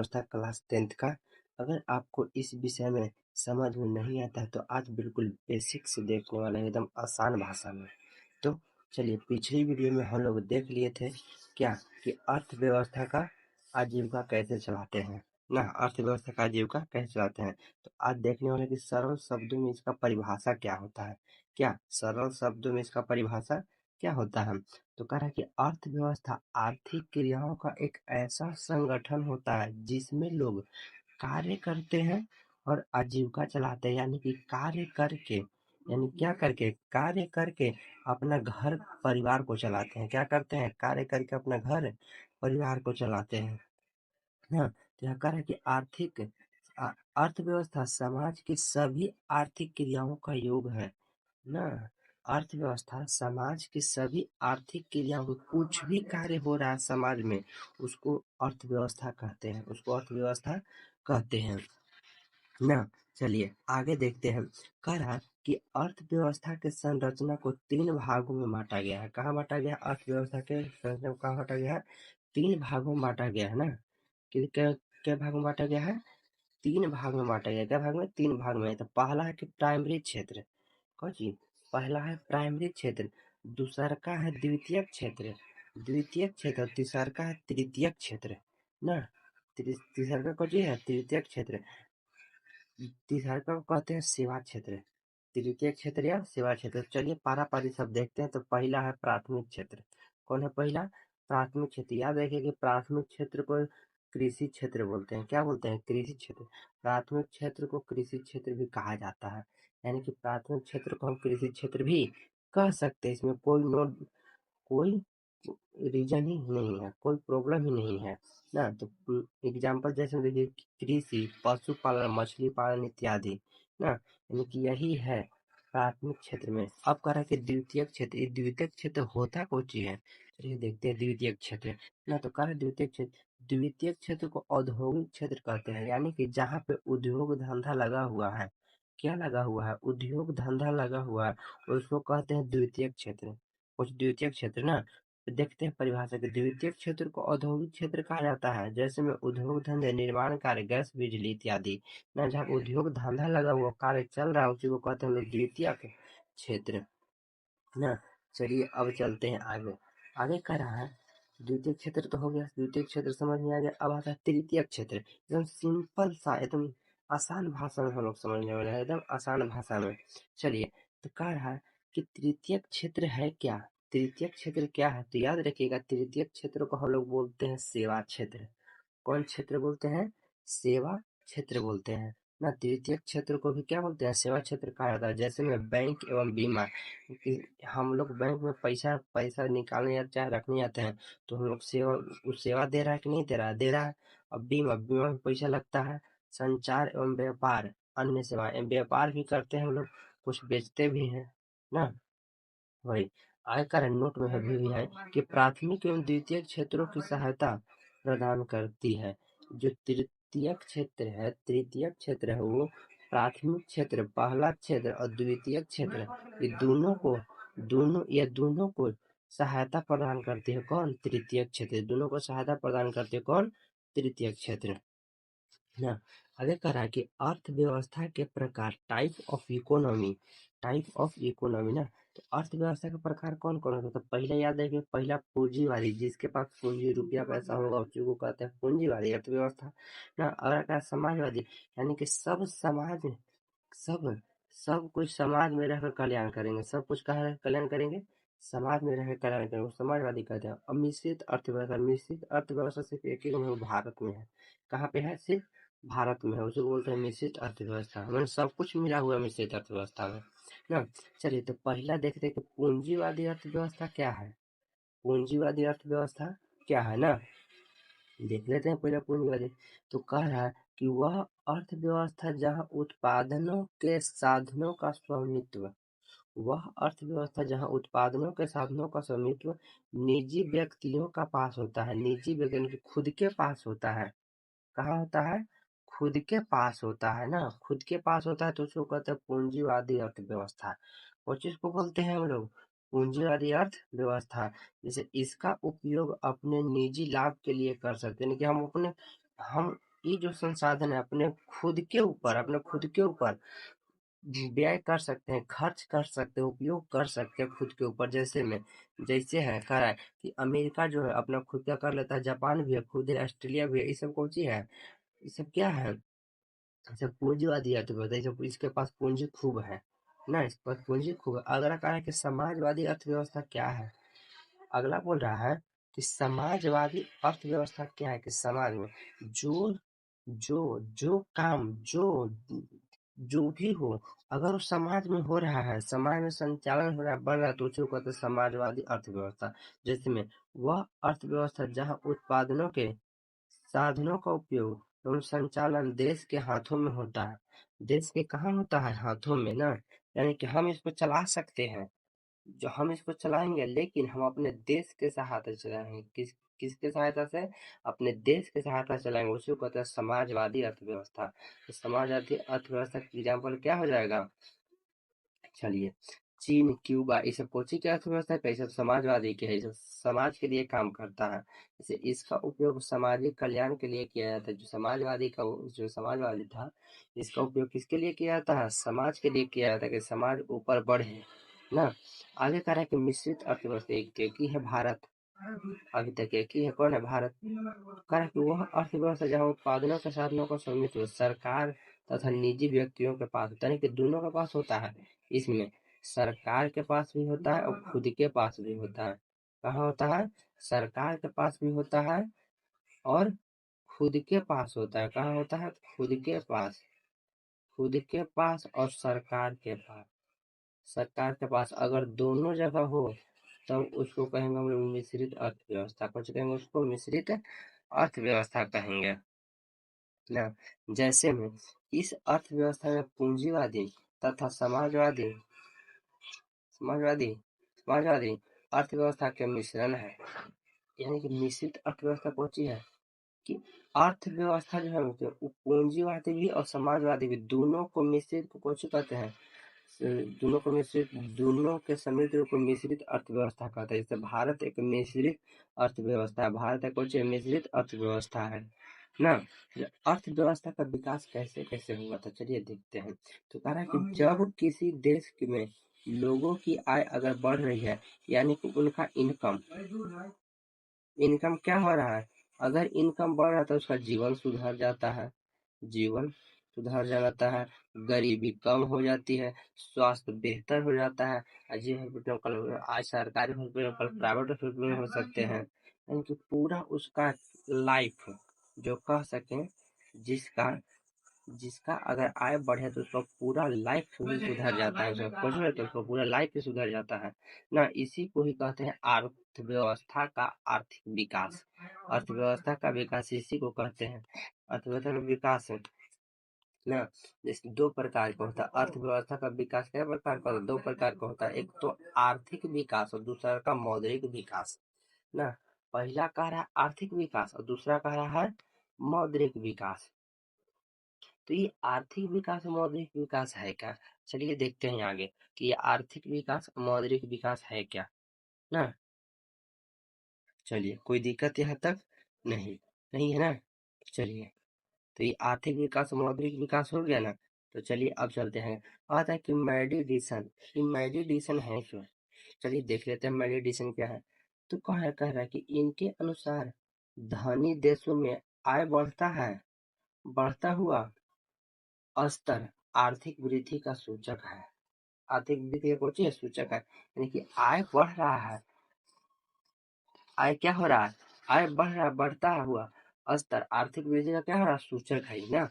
अर्थव्यवस्था class 10th का। अगर आपको इस विषय में समझ में नहीं आता है तो आज बिल्कुल बेसिक से देखने वाले हैं, एकदम आसान भाषा में। तो चलिए, पिछली वीडियो में हम लोग देख लिए थे क्या कि अर्थव्यवस्था का आजीविका कैसे चलाते हैं ना, अर्थव्यवस्था का आजीविका कैसे चलाते हैं। तो आज देखने वाले कि सरल शब्दों में इसका परिभाषा क्या होता है। क्या सरल शब्दों में इसका परिभाषा क्या होता है? तो कह रहा है कि अर्थव्यवस्था आर्थिक क्रियाओं का एक ऐसा संगठन होता है जिसमें लोग कार्य करते हैं और आजीविका चलाते हैं, यानी कि कार्य करके, यानी क्या करके, कार्य करके अपना घर परिवार को चलाते हैं। क्या करते हैं? कार्य करके अपना घर परिवार को चलाते हैं ना। तो यह कह रहा है कि अर्थव्यवस्था समाज की सभी आर्थिक क्रियाओं का योग है ना। अर्थव्यवस्था समाज की सभी आर्थिक क्रियाओं को, कुछ भी कार्य हो रहा है समाज में, उसको अर्थव्यवस्था कहते हैं, उसको अर्थव्यवस्था कहते हैं ना। चलिए आगे देखते हैं। कह रहा है कि अर्थव्यवस्था के संरचना को 3 भागों में बांटा गया है। कहाँ बांटा गया? अर्थव्यवस्था के संरचना को कहाँ बांटा गया है? 3 भागों में बांटा गया है ना। क्या क्या भाग में बांटा गया है? 3 भाग में बांटा गया। क्या भाग में? 3 भाग में। तो पहला है कि प्राइमरी क्षेत्र। कौन चीज? पहला है प्राइमरी क्षेत्र, दूसरा का है द्वितीयक क्षेत्र, द्वितीयक क्षेत्र, तीसरा का है तृतीयक क्षेत्र ना। तीसरा का कौन चीज है? तृतीयक क्षेत्र। तीसरा को कहते हैं सेवा क्षेत्र, तृतीय क्षेत्र या सेवा क्षेत्र। चलिए पारा पारी सब देखते हैं। तो पहला है प्राथमिक क्षेत्र। कौन है पहला? प्राथमिक क्षेत्र। याद रखिए कि प्राथमिक क्षेत्र को कृषि क्षेत्र बोलते हैं। क्या बोलते हैं? कृषि क्षेत्र। प्राथमिक क्षेत्र को कृषि क्षेत्र भी कहा जाता है, यानी कि प्राथमिक क्षेत्र को हम कृषि क्षेत्र भी कह सकते हैं। इसमें कोई रीजन ही नहीं है, कोई प्रॉब्लम ही नहीं है ना। तो एग्जाम्पल जैसे देखिए, कृषि, पशुपालन, मछली पालन इत्यादि ना, यानी कि यही है प्राथमिक क्षेत्र में। अब कह रहा है कि द्वितीयक क्षेत्र, ये द्वितीयक क्षेत्र होता कौन चीज है? चलिए देखते हैं द्वितीयक क्षेत्र ना। तो कह रहे द्वितीयक क्षेत्र, द्वितीयक क्षेत्र को औद्योगिक क्षेत्र कहते हैं, यानी कि जहाँ पे उद्योग धंधा लगा हुआ है। क्या लगा हुआ है? उद्योग धंधा लगा हुआ है, उसको कहते हैं द्वितीयक क्षेत्र। कुछ द्वितीयक क्षेत्र ना। देखते हैं परिभाषा के। द्वितीय क्षेत्र को औद्योगिक क्षेत्र कहा जाता है जैसे में उद्योग धंधे, निर्माण कार्य, गैस बिजली इत्यादि ना। जहाँ उद्योग धंधा लगा हुआ, कार्य चल रहा है, उसी को कहते हैं द्वितीयक क्षेत्र ना। चलिए अब चलते हैं आगे। आगे कह रहा है द्वितीय क्षेत्र तो हो गया, द्वितीय क्षेत्र समझ में आ गया। अब आता है तृतीय क्षेत्र। एकदम सिंपल सा, एकदम आसान भाषा में हम लोग समझने वाले हैं, एकदम आसान भाषा में। चलिए, तो कह रहा है कि तृतीय क्षेत्र है क्या? तृतीय क्षेत्र क्या है? तो याद रखिएगा, तृतीय क्षेत्र को हम लोग बोलते हैं सेवा क्षेत्र। कौन क्षेत्र बोलते हैं? सेवा क्षेत्र बोलते हैं ना। तृतीय क्षेत्र को भी क्या बोलते हैं? सेवा क्षेत्र कहा जाता है। जैसे में बैंक एवं बीमा, हम लोग बैंक में पैसा पैसा निकालने या चाहे रखने जाते हैं, तो हम लोग सेवा दे रहा है कि नहीं दे रहा है? दे रहा है। अब बीमा, बीमा में पैसा लगता है। संचार एवं व्यापार, अन्य सेवाएं, व्यापार भी करते हैं हम लोग, कुछ बेचते भी हैं ना। वही आयकर नोट में भी है कि प्राथमिक एवं द्वितीय क्षेत्रों की सहायता प्रदान करती है। जो तृतीय क्षेत्र है, तृतीय क्षेत्र है, वो प्राथमिक क्षेत्र, पहला क्षेत्र और द्वितीय क्षेत्र, ये दोनों को सहायता प्रदान करती है। कौन? तृतीय क्षेत्र। दोनों को सहायता प्रदान करती है कौन? तृतीय क्षेत्र ना। आगे कह रहा है कि अर्थव्यवस्था के प्रकार, type of economy, type of economy ना। तो अर्थव्यवस्था के प्रकार कौन कौन होता है? तो पहले याद है कि पहला पूंजीवादी, जिसके पास पूंजी रुपया पैसा होगा उसी को कहते हैं पूंजीवादी अर्थव्यवस्था ना। और क्या? समाजवादी, यानी कि सब सब कुछ समाज में रहकर कल्याण करेंगे, सब कुछ कहा कल्याण करेंगे, समाज में रहकर कल्याण करेंगे, वो समाजवादी कहते हैं। और मिश्रित अर्थव्यवस्था, मिश्रित अर्थव्यवस्था सिर्फ एक ही में भारत में है। कहाँ पे है? सिर्फ भारत में है, उसे बोलते हैं मिश्रित अर्थव्यवस्था। मैंने सब कुछ मिला हुआ मिश्रित अर्थव्यवस्था में ना। चलिए, तो पहला देखते हैं कि पूंजीवादी अर्थव्यवस्था क्या है। पूंजीवादी अर्थव्यवस्था क्या है ना, देख लेते हैं पहले पूंजीवादी। तो कह रहा है कि वह अर्थव्यवस्था जहाँ उत्पादनों के साधनों का स्वामित्व, वह अर्थव्यवस्था जहाँ उत्पादनों के साधनों का स्वामित्व निजी व्यक्तियों का पास होता है। निजी व्यक्तियों के खुद के पास होता है। कहाँ होता है? खुद के पास होता है ना। खुद के पास होता है तो उसको कहते हैं पूंजीवादी अर्थव्यवस्था। वो चीज को बोलते हैं हम लोग पूंजीवादी अर्थव्यवस्था। जैसे इसका उपयोग अपने निजी लाभ के लिए कर सकते हैं, कि हम ये जो संसाधन है अपने खुद के ऊपर व्यय कर सकते हैं, खर्च कर सकते हैं, उपयोग कर सकते हैं खुद के ऊपर। जैसे है कह रहा है कि अमेरिका जो है अपना खुद का कर लेता है, जापान भी है खुद है, ऑस्ट्रेलिया भी है। ये सब कौन सी है? ये सब क्या है? ये सब पूंजीवादी अर्थव्यवस्था। ये सब इसके पास पूंजी खूब है ना, इसके पास पूंजी खूब है। अगला कह रहा है कि समाजवादी अर्थव्यवस्था क्या है? अगला बोल रहा है कि समाजवादी अर्थव्यवस्था क्या है, कि समाज में जो जो जो काम जो भी हो, अगर उस समाज में हो रहा है, समाज में संचालन हो रहा है, बढ़ रहा है, तो उसी को कहते हैं समाजवादी अर्थव्यवस्था। जिसमें वह अर्थव्यवस्था जहाँ उत्पादनों के साधनों का उपयोग एवं संचालन देश के हाथों में होता है। देश के कहाँ होता है? हाथों में ना, यानी कि हम इसको चला सकते हैं। जो हम इसको चलाएंगे, लेकिन हम अपने देश के सहायता से चलाएंगे। किसके सहायता से? अपने देश के सहायता से चलाएंगे। उसी को कहते हैं समाजवादी अर्थव्यवस्था। तो समाजवादी अर्थव्यवस्था का एग्जाम्पल क्या हो जाएगा? चलिए, चीन, क्यूबा, ये सब कोची की अर्थव्यवस्था है? सब समाजवादी के है, सब समाज के लिए काम करता है। जैसे इसका उपयोग सामाजिक कल्याण के लिए किया जाता है। जो समाजवादी था, इसका उपयोग किसके लिए किया जाता है? समाज के लिए किया जाता है, कि समाज ऊपर बढ़े ना। आगे कह रहा है कि मिश्रित अर्थव्यवस्था एक ही है भारत। अभी तक एक ही है, कौन है? भारत। कह रहा है कि वह अर्थव्यवस्था जहाँ उत्पादनों के साधनों का स्वामित्व सरकार तथा निजी व्यक्तियों के पास होता है, कि दोनों के पास होता है। इसमें सरकार के पास भी होता है और खुद के पास भी होता है। कहाँ होता है? सरकार के पास भी होता है और खुद के पास होता है। कहाँ होता है? खुद के पास और सरकार के पास अगर दोनों जगह हो, तब उसको कहेंगे हम लोग मिश्रित अर्थव्यवस्था। कुछ कहेंगे उसको मिश्रित अर्थव्यवस्था कहेंगे ना। जैसे में इस अर्थव्यवस्था में पूंजीवादी तथा समाजवादी समाजवादी अर्थव्यवस्था के मिश्रण है। यानी कि मिश्रित अर्थव्यवस्था कौन सी है? कि अर्थव्यवस्था जो है वो पूंजीवादी भी और समाजवादी भी, दोनों को मिश्रित को कौन सी कहते हैं? दोनों के सम्मिलित रूप को मिश्रित अर्थव्यवस्था कहते हैं। जैसे भारत एक मिश्रित अर्थव्यवस्था है। भारत एक कौन सी मिश्रित अर्थव्यवस्था है ना। अर्थव्यवस्था का विकास कैसे कैसे हुआ था, चलिए देखते हैं। तो कह रहा है कि जब किसी देश में लोगों की आय अगर बढ़ रही है, यानी कि उनका इनकम क्या हो रहा है? अगर इनकम बढ़ रहा है तो उसका जीवन सुधर जाता है, जीवन सुधर जाता है, गरीबी कम हो जाती है, स्वास्थ्य बेहतर हो जाता है। आज सरकारी हॉस्पिटल, कल प्राइवेट हॉस्पिटल में हो सकते हैं। यानी कि पूरा उसका लाइफ जो कह सकें, जिसका जिसका अगर आय बढ़े तो उसका पूरा लाइफ भी सुधर जाता है। उसका कुछ नहीं तो उसका पूरा लाइफ भी सुधर जाता है ना। इसी को ही कहते हैं अर्थव्यवस्था का आर्थिक विकास। अर्थव्यवस्था का विकास इसी को कहते हैं, अर्थव्यवस्था का विकास है ना। जैसे दो प्रकार का होता है अर्थव्यवस्था का विकास। क्या प्रकार का? दो प्रकार का होता है, एक तो आर्थिक विकास और दूसरा का मौद्रिक विकास ना। पहला कह रहा है आर्थिक विकास और दूसरा कह रहा है मौद्रिक विकास। तो ये आर्थिक विकास और मौद्रिक विकास है क्या? चलिए देखते हैं आगे कि ये आर्थिक विकास और मौद्रिक विकास है क्या ना। चलिए, कोई दिक्कत यहाँ तक नहीं नहीं है ना। चलिए, तो ये आर्थिक विकास और मौद्रिक विकास हो गया ना। तो चलिए अब चलते हैं। आता है कि मेडिटेशन, ये मेडिटेशन है क्यों? चलिए देख लेते हैं मेडिटेशन क्या है। तो कह रहा है कि इनके अनुसार धनी देशों में आय बढ़ता हुआ स्तर आर्थिक वृद्धि का सूचक है। आर्थिक वृद्धि का कौन सी है? सूचक है। यानी कि आय बढ़ रहा है, आय क्या हो रहा है? आय बढ़ रहा है, बढ़ता हुआ स्तर आर्थिक वृद्धि का क्या हो रहा है? सूचक है ना।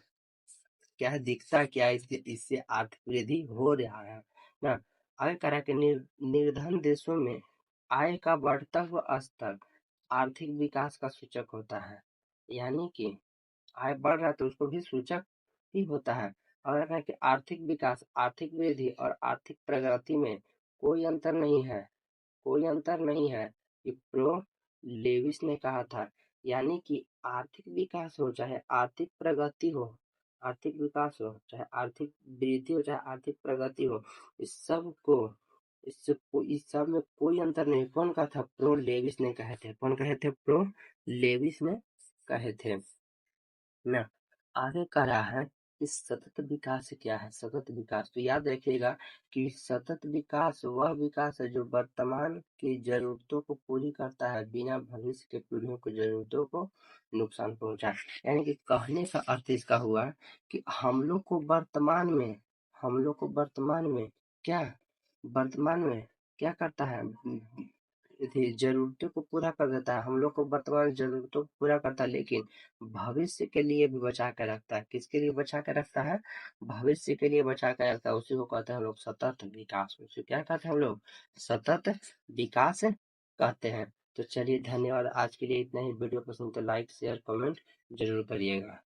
क्या है? दिखता क्या है? इससे आर्थिक वृद्धि हो रहा है ना। आगे कह रहा है कि निर्धन देशों में आय का बढ़ता हुआ स्तर आर्थिक विकास का सूचक होता है। यानी कि आय बढ़ रहा है तो उसको भी सूचक ही होता है। और कहा कि आर्थिक विकास, आर्थिक वृद्धि और आर्थिक प्रगति में कोई अंतर नहीं है, कोई अंतर नहीं है। ये प्रो लेविस ने कहा था। यानी कि आर्थिक विकास हो चाहे आर्थिक प्रगति हो, आर्थिक विकास हो चाहे आर्थिक वृद्धि हो चाहे आर्थिक प्रगति हो, इस सब में कोई अंतर नहीं। कौन कहा था? प्रो लेविस ने कहे थे। कौन कहे थे? प्रो लेविस ने कहे थे ना। आगे कह रहा है कि सतत विकास क्या है। सतत विकास तो याद रखिएगा कि सतत विकास वह विकास है जो वर्तमान की जरूरतों को पूरी करता है बिना भविष्य के पीढ़ियों की जरूरतों को नुकसान पहुंचाए। यानी कि कहने का अर्थ इसका हुआ कि हम लोग को वर्तमान में क्या करता है, थी जरूरतों को पूरा कर देता है। हम लोग को वर्तमान जरूरतों को पूरा करता है, लेकिन भविष्य के लिए भी बचा के रखता है। किसके लिए बचा के रखता है? भविष्य के लिए बचा के रखता है। उसी को कहते हैं हम लोग सतत विकास। उसे क्या कहते हैं हम लोग? सतत विकास कहते हैं। तो चलिए धन्यवाद, आज के लिए इतना ही। वीडियो पसंद तो लाइक शेयर कमेंट जरूर करिएगा।